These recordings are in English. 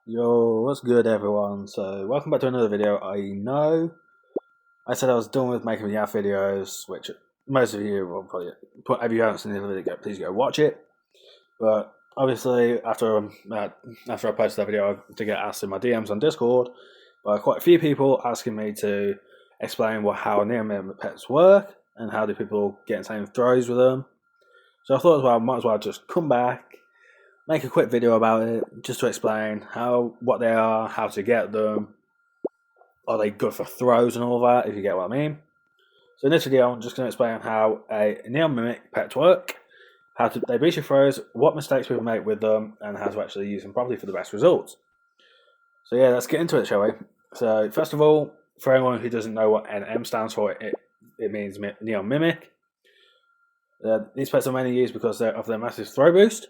Yo, what's good everyone? So, welcome back to another video. I know I said I was done with making Meowth videos, which most of you will probably, if you haven't seen the video, please go watch it. But obviously, after I posted that video, I did get asked in my DMs on Discord by quite a few people asking me to explain how Neomimic pets work and how do people get insane throws with them. So I thought I might as well just come back, make a quick video about it, just to explain what they are, how to get them, are they good for throws and all that, if you get what I mean. So in this video, I'm just going to explain how a Neomimic pets work, they boost your throws, what mistakes people make with them, and how to actually use them properly for the best results. So yeah, let's get into it, shall we? So first of all, for anyone who doesn't know what NM stands for, it means Neomimic. These pets are mainly used because of their massive throw boost.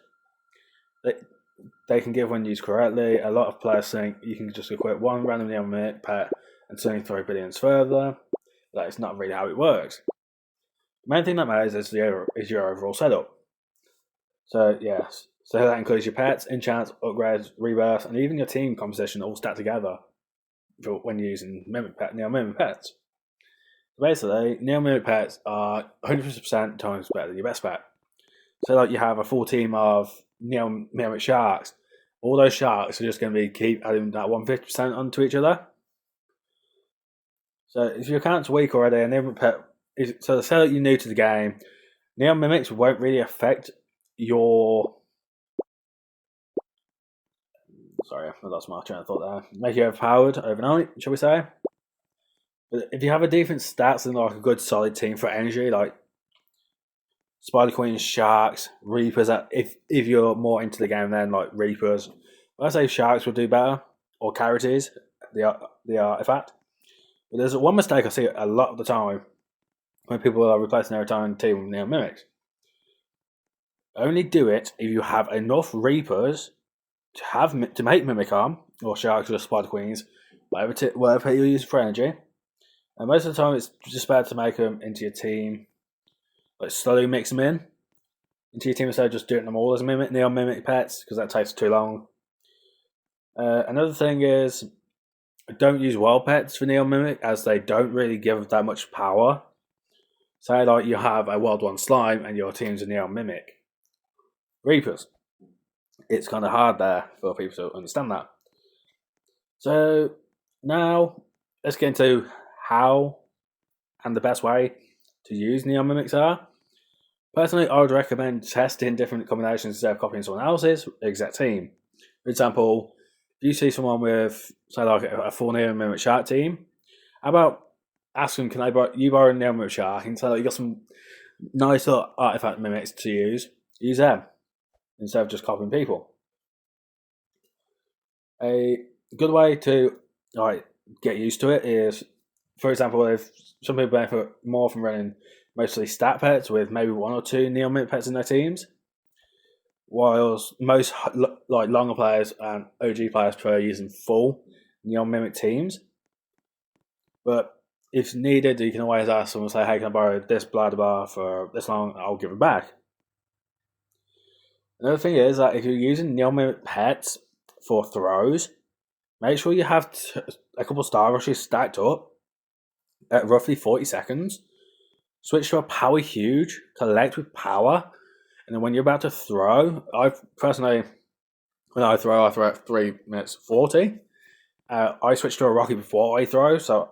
They can give when used correctly. A lot of players think you can just equip one random Neomimic pet and suddenly throw billions further. That is not really how it works. The main thing that matters is your overall setup. So yes, so that includes your pets, enchants, upgrades, rebirths, and even your team composition all stacked together when using Neomimic pets. Basically, Neomimic pets are 100% times better than your best pet. So like you have a full team of Neomimic sharks. All those sharks are just going to keep adding that 150% onto each other. So if your account's weak already, a Neomimic pet so to say that you're new to the game, Neomimics won't really affect your. Sorry, I lost my train of thought there. Make you overpowered overnight, shall we say? But if you have a decent stats and like a good solid team for energy, like Spider Queens, Sharks, Reapers, if you're more into the game, then like Reapers. I say Sharks will do better, or Carities, the artifact. But there's one mistake I see a lot of the time when people are replacing their entire team with Neomimics. Only do it if you have enough Reapers to make Mimic Arm, or Sharks or Spider Queens, whatever you use for energy. And most of the time it's just better to make them into your team, like slowly mix them into your team instead of just doing them all as Neomimic pets, because that takes too long. Another thing is, don't use wild pets for Neomimic, as they don't really give that much power. Say like you have a wild one slime and your team's a Neomimic Reapers. It's kind of hard there for people to understand that. So now let's get into how and the best way to use Neomimics are. Personally, I would recommend testing different combinations instead of copying someone else's exact team. For example, if you see someone with, say, like a full Neomimic Shark team, how about ask them, can borrow a Neomimic Shark, and say, like, you got some nice little artifact mimics to use them instead of just copying people. A good way to get used to it is, for example, if some people benefit more from running mostly stat pets with maybe one or two Neomimic pets in their teams, whilst most longer players and OG players prefer using full Neomimic teams. But if needed, you can always ask someone, say, hey, can I borrow this blah blah for this long? I'll give it back. Another thing is that if you're using Neomimic pets for throws, make sure you have a couple Star Rushes stacked up at roughly 40 seconds. Switch to a power huge, collect with power, and then when you're about to throw, when I throw at 3 minutes 40. I switch to a Rocky before I throw, so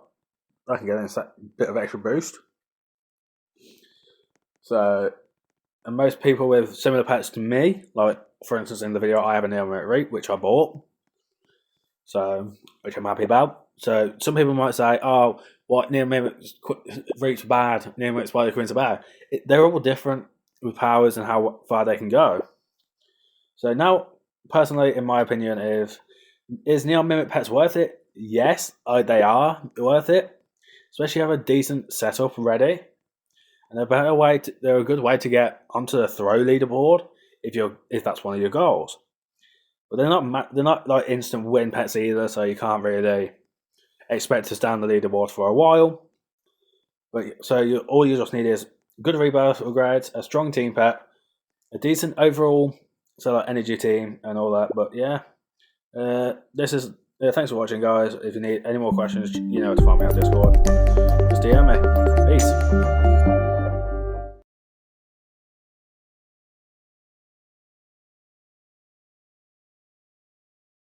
I can get a bit of extra boost. So, and most people with similar pets to me, like for instance in the video, I have a Neomimic Reap, which I bought, which I'm happy about. So some people might say, oh, what Neomimic Reap's bad, Neomimic Spider Queens are bad. They're all different with powers and how far they can go. So now, personally, in my opinion, is Neomimic pets worth it? Yes, they are worth it. Especially if you have a decent setup ready. And they're a good way to get onto the throw leaderboard if that's one of your goals. But they're not like instant win pets either, so you can't really expect to stay on the leaderboard for a while. But so all you just need is good rebirth upgrades, a strong team pet, a decent overall energy team, and all that. But yeah, This is thanks for watching, guys. If you need any more questions, you know to find me on Discord. Just DM me. Peace.